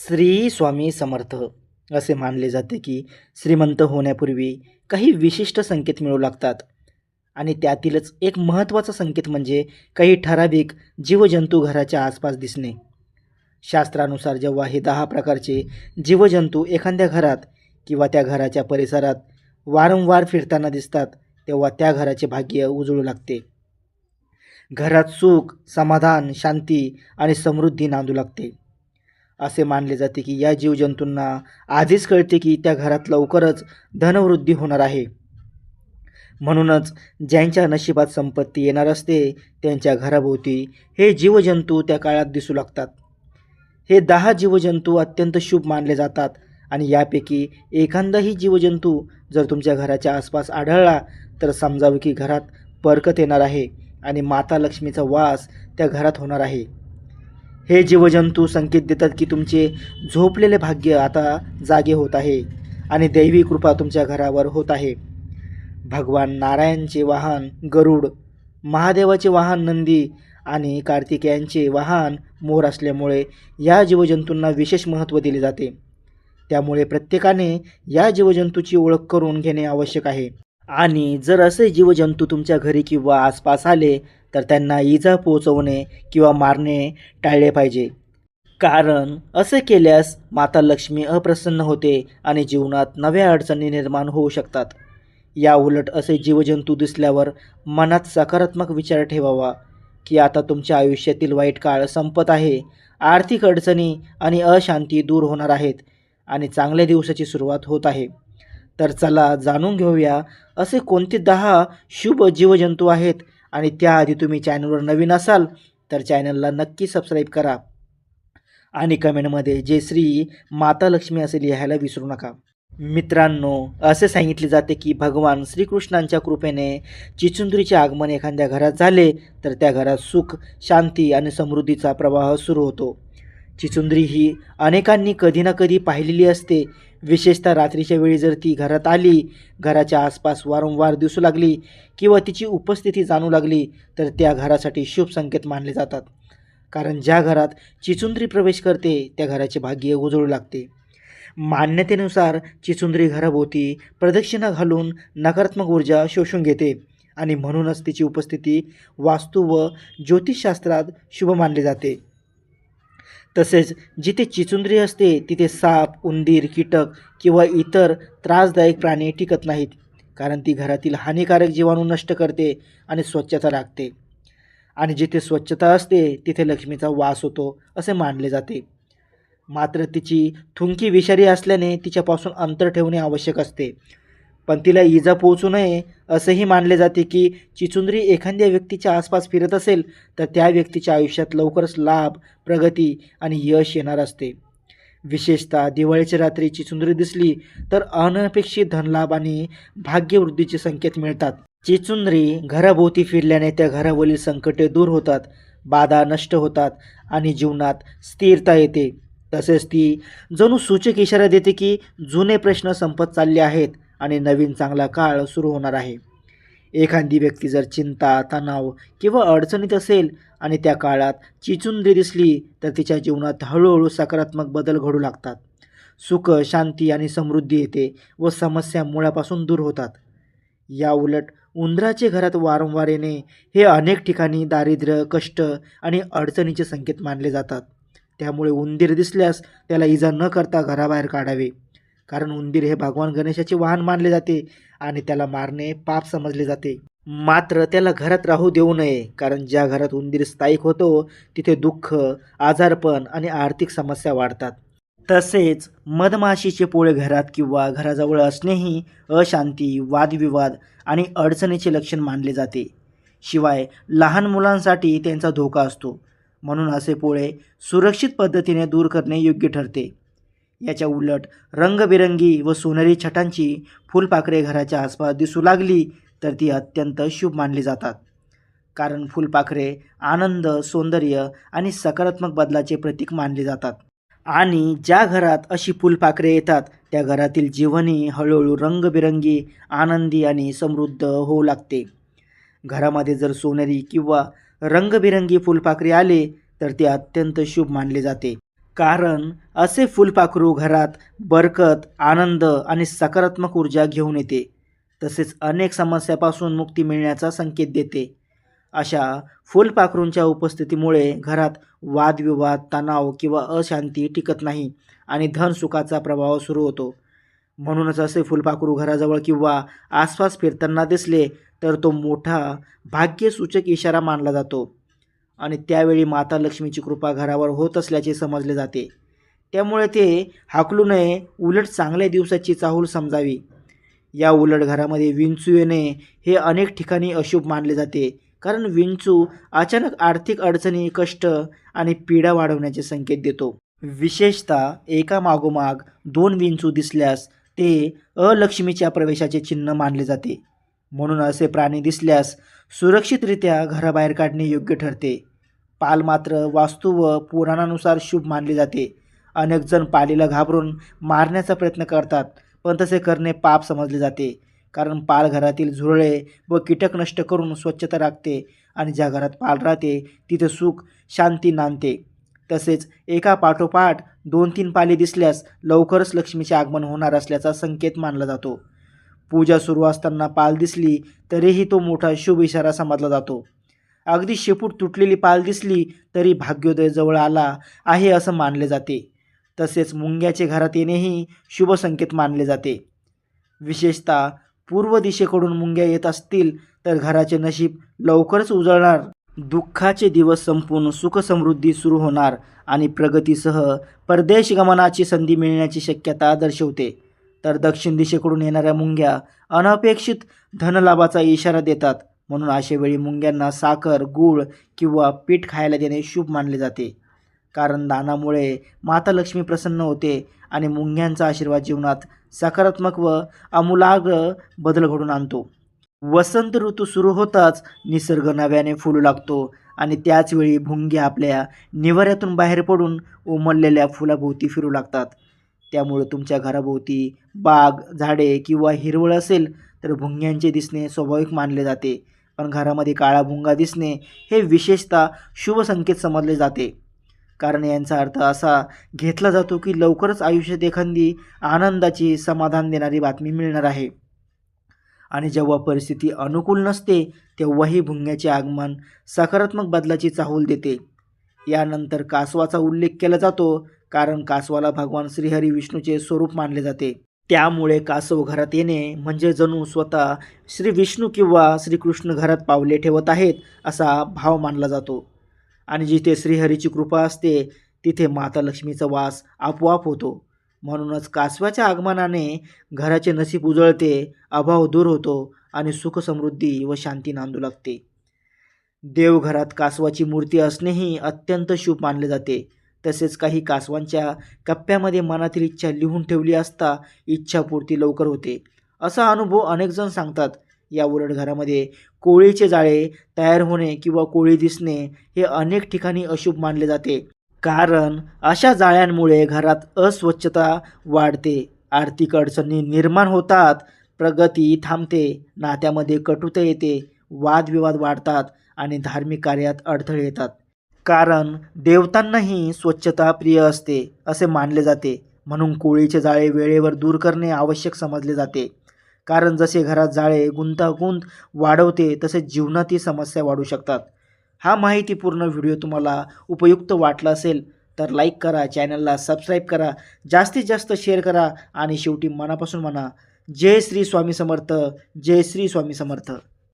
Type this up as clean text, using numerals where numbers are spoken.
श्री स्वामी समर्थ. असे मानले जाते की श्रीमंत होण्यापूर्वी काही विशिष्ट संकेत मिळू लागतात आणि त्यातीलच एक महत्त्वाचा संकेत म्हणजे काही ठराविक जीवजंतू घराच्या आसपास दिसणे. शास्त्रानुसार जेव्हा हे 10 प्रकारचे जीवजंतू एखाद्या घरात किंवा त्या घराच्या परिसरात वारंवार फिरताना दिसतात, तेव्हा त्या घराचे भाग्य उजळू लागते. घरात सुख, समाधान, शांती आणि समृद्धी नांदू लागते. असे मानले जाते की या जीवजंतूंना आधीच कळते की त्या घरात लवकरच धनवृद्धी होणार आहे. म्हणूनच ज्यांच्या नशिबात संपत्ती येणार असते त्यांच्या घराभोवती हे जीवजंतू त्या काळात दिसू लागतात. हे 10 जीवजंतू अत्यंत शुभ मानले जातात आणि यापैकी एखादाही जीवजंतू जर तुमच्या घराच्या आसपास आढळला तर समजावे की घरात बरकत येणार आहे आणि माता लक्ष्मीचा वास त्या घरात होणार आहे. हे जीवजंतू संकेत देतात की तुमचे झोपलेले भाग्य आता जागे होत आहे आणि दैवी कृपा तुमच्या घरावर होत आहे. भगवान नारायणचे वाहन गरुड, महादेवाचे वाहन नंदी आणि कार्तिकेयांचे वाहन मोर असल्यामुळे या जीवजंतूंना विशेष महत्त्व दिले जाते. त्यामुळे प्रत्येकाने या जीवजंतूची ओळख करून घेणे आवश्यक आहे. आणि जर असे जीवजंतू तुमच्या घरी किंवा आसपास आले तर त्यांना इजा पोहोचवणे किंवा मारणे टाळले पाहिजे. कारण असे केल्यास माता लक्ष्मी अप्रसन्न होते आणि जीवनात नव्या अडचणी निर्माण होऊ शकतात. या उलट असे जीवजंतू दिसल्यावर मनात सकारात्मक विचार ठेवावा की आता तुमच्या आयुष्यातील वाईट काळ संपत आहे, आर्थिक अडचणी आणि अशांती दूर होणार आहेत आणि चांगल्या दिवसाची सुरुवात होत आहे. तर चला जाणून घेऊया असे कोणते 10 शुभ जीवजंतू आहेत. आणि त्याआधी तुम्ही चॅनलवर नवीन असाल तर चॅनलला नक्की सबस्क्राईब करा आणि कमेंटमध्ये जय श्री माता लक्ष्मी असे लिहायला विसरू नका. मित्रांनो, असे सांगितले जाते की भगवान श्रीकृष्णांच्या कृपेने चिचुंद्रीचे आगमन एखाद्या घरात झाले तर त्या घरात सुख, शांती आणि समृद्धीचा प्रवाह सुरू होतो. चिचुंद्री ही अनेकांनी कधी ना कधी पाहिलेली असते. विशेषतः रात्रीच्या वेळी जर ती घरात आली, घराच्या आसपास वारंवार दिसू लागली किंवा तिची उपस्थिती जाणू लागली तर त्या घरासाठी शुभ संकेत मानले जातात. कारण ज्या घरात चिचुंद्री प्रवेश करते त्या घराचे भाग्य उजळू लागते. मान्यतेनुसार चिचुंद्री घराभोवती प्रदक्षिणा घालून नकारात्मक ऊर्जा शोषून घेते आणि म्हणूनच तिची उपस्थिती वास्तू व ज्योतिषशास्त्रात शुभ मानले जाते. तसेच जिथे चिचुंद्री असते तिथे साप, उंदीर, कीटक किंवा इतर त्रासदायक प्राणी टिकत नाहीत. कारण ती घरातील हानिकारक जीवाणू नष्ट करते आणि स्वच्छता राखते. आणि जिथे स्वच्छता असते तिथे लक्ष्मीचा वास होतो असे मानले जाते. मात्र तिची थुंकी विषारी असल्याने तिच्यापासून अंतर ठेवणे आवश्यक असते. पण तिला इजा पोहोचू नये असेही मानले जाते की चिचुंद्री एखाद्या व्यक्तीच्या आसपास फिरत असेल तर त्या व्यक्तीच्या आयुष्यात लवकरच लाभ, प्रगती आणि यश येणार असते. विशेषतः दिवाळीच्या रात्री चिचुंद्री दिसली तर अनपेक्षित धनलाभ आणि भाग्यवृद्धीचे संकेत मिळतात. चिचुंद्री घराभोवती फिरल्याने त्या घरावरील संकटे दूर होतात, बाधा नष्ट होतात आणि जीवनात स्थिरता येते. तसेच ती जणू सूचक इशारा देते की जुने प्रश्न संपत चालले आहेत आणि नवीन चांगला काळ सुरू होणार आहे. एखादी व्यक्ती जर चिंता, तणाव किंवा अडचणीत असेल आणि त्या काळात चिचुंद्री दिसली तर तिच्या जीवनात हळूहळू सकारात्मक बदल घडू लागतात. सुख, शांती आणि समृद्धी येते व समस्या मुळापासून दूर होतात. या उलट उंदराचे घरात वारंवार येणे हे अनेक ठिकाणी दारिद्र्य, कष्ट आणि अडचणीचे संकेत मानले जातात. त्यामुळे उंदीर दिसल्यास त्याला इजा न करता घराबाहेर काढावे. कारण उंदीर हे भगवान गणेशाचे वाहन मानले जाते आणि त्याला मारणे पाप समजले जाते. मात्र त्याला घरात राहू देऊ नये. कारण ज्या घरात उंदीर स्थायिक होतो तिथे दुःख, आजारपण आणि आर्थिक समस्या वाढतात. तसेच मधमाशीचे पोळे घरात किंवा घराजवळ असणेही अशांती, वादविवाद आणि अडचणीचे लक्षण मानले जाते. शिवाय लहान मुलांसाठी त्यांचा धोका असतो. म्हणून असे पोळे सुरक्षित पद्धतीने दूर करणे योग्य ठरते. याच्या उलट रंगबिरंगी व सोनेरी छटांची फुलपाखरे घराच्या आसपास दिसू लागली तर ती अत्यंत शुभ मानली जातात. कारण फुलपाखरे आनंद, सौंदर्य आणि सकारात्मक बदलाचे प्रतीक मानले जातात. आणि ज्या घरात अशी फुलपाखरे येतात त्या घरातील जीवनही हळूहळू रंगबिरंगी, आनंदी आणि समृद्ध होऊ लागते. घरामध्ये जर सोनेरी किंवा रंगबिरंगी फुलपाखरे आले तर ते अत्यंत शुभ मानले जाते. कारण असे फुलपाखरू घरात बरकत, आनंद आणि सकारात्मक ऊर्जा घेऊन येते. तसेच अनेक समस्यापासून मुक्ती मिळण्याचा संकेत देते. अशा फुलपाखरूंच्या उपस्थितीमुळे घरात वादविवाद, तणाव किंवा अशांती टिकत नाही आणि धनसुखाचा प्रभाव सुरू होतो. म्हणूनच असे फुलपाखरू घराजवळ किंवा आसपास फिरताना दिसले तर तो मोठा भाग्यसूचक इशारा मानला जातो आणि त्यावेळी माता लक्ष्मीची कृपा घरावर होत असल्याचे समजले जाते. त्यामुळे ते हाकलू नये, उलट चांगल्या दिवसाची चाहूल समजावी. या उलट घरामध्ये विंचू येणे हे अनेक ठिकाणी अशुभ मानले जाते, कारण विंचू अचानक आर्थिक अडचणी, कष्ट आणि पीडा वाढवण्याचे संकेत देतो. विशेषतः एका मागोमाग 2 विंचू दिसल्यास ते अलक्ष्मीच्या प्रवेशाचे चिन्ह मानले जाते. म्हणून असे प्राणी दिसल्यास सुरक्षितरित्या घराबाहेर काढणे योग्य ठरते. पाल मात्र वास्तू व पुराणानुसार शुभ मानले जाते. अनेक जण पालीला घाबरून मारण्याचा प्रयत्न करतात, पण तसे करणे पाप समजले जाते. कारण पाल घरातील झुरळे व कीटक नष्ट करून स्वच्छता राखते आणि ज्या घरात पाल राहते तिथे सुख, शांती नांदते. तसेच एका पाठोपाठ 2-3 पाली दिसल्यास लवकरच लक्ष्मीचे आगमन होणार असल्याचा संकेत मानला जातो. पूजा सुरू असताना पाल दिसली तरीही तो मोठा शुभ इशारा समजला जातो. अगदी शेपूट तुटलेली पाल दिसली तरी भाग्योदय जवळ आला आहे असं मानले जाते. तसेच मुंग्याचे घरात येणेही शुभ संकेत मानले जाते. विशेषतः पूर्व दिशेकडून मुंग्या येत असतील तर घराचे नशीब लवकरच उजळणार, दुःखाचे दिवस संपून सुखसमृद्धी सुरू होणार आणि प्रगतीसह परदेश गमनाची संधी मिळण्याची शक्यता दर्शवते. तर दक्षिण दिशेकडून येणाऱ्या मुंग्या अनपेक्षित धनलाभाचा इशारा देतात. म्हणून अशा वेळी मुंग्यांना साखर, गूळ किंवा पीठ खायला देणे शुभ मानले जाते. कारण दानामुळे माता लक्ष्मी प्रसन्न होते आणि मुंग्यांचा आशीर्वाद जीवनात सकारात्मक व आमूलाग्र बदल घडवून आणतो. वसंत ऋतू सुरू होताच निसर्ग नव्याने फुलू लागतो आणि त्याचवेळी भुंगे आपल्या निवाऱ्यातून बाहेर पडून उमललेल्या फुलाभोवती फिरू लागतात. त्यामुळे तुमच्या घराभोवती बाग, झाडे किंवा हिरवळ असेल तर भुंग्यांचे दिसणे स्वाभाविक मानले जाते. पण घरामध्ये काळा भुंगा दिसणे हे विशेषतः शुभ संकेत समजले जाते. कारण यांचा अर्थ असा घेतला जातो की लवकरच आयुष्यात एखादी आनंदाची, समाधान देणारी बातमी मिळणार आहे. आणि जेव्हा परिस्थिती अनुकूल नसते तेव्हाही भुंग्याचे आगमन सकारात्मक बदलाची चाहूल देते. यानंतर कासवाचा उल्लेख केला जातो, कारण कासवाला भगवान श्रीहरी विष्णूचे स्वरूप मानले जाते. त्यामुळे कासव घरात येणे म्हणजे जणू स्वतः श्री विष्णू किंवा श्रीकृष्ण घरात पावले ठेवत आहेत असा भाव मानला जातो. आणि जिथे श्रीहरीची कृपा असते तिथे माता लक्ष्मीचा वास आपोआप होतो. म्हणूनच कासवाच्या आगमनाने घराचे नशीब उजळते, अभाव दूर होतो आणि सुख, समृद्धी व शांती नांदू लागते. देवघरात कासवाची मूर्ती असणेही अत्यंत शुभ मानले जाते. तसेच काही कासवांच्या कप्प्यामध्ये मनातील इच्छा लिहून ठेवली असता इच्छापूर्ती लवकर होते, असा अनुभव अनेक जण सांगतात. या उलट घरामध्ये कोळीचे जाळे तयार होणे किंवा कोळी दिसणे हे अनेक ठिकाणी अशुभ मानले जाते. कारण अशा जाळ्यांमुळे घरात अस्वच्छता वाढते, आर्थिक अडचणी निर्माण होतात, प्रगती थांबते, नात्यामध्ये कटुता येते, वादविवाद वाढतात आणि धार्मिक कार्यात अडथळे येतात. कारण देवतांनाही स्वच्छता प्रिय असते असे मानले जाते. म्हणून कोळीचे जाळे वेळेवर दूर करणे आवश्यक समजले जाते. कारण जसे घरात जाळे गुंतागुंत वाढवते तसेच जीवनातही समस्या वाढू शकतात. हा माहितीपूर्ण व्हिडिओ तुम्हाला उपयुक्त वाटला असेल तर लाईक करा, चॅनलला सबस्क्राईब करा, जास्तीत जास्त शेअर करा आणि शेवटी मनापासून म्हणा जय श्री स्वामी समर्थ, जय श्री स्वामी समर्थ.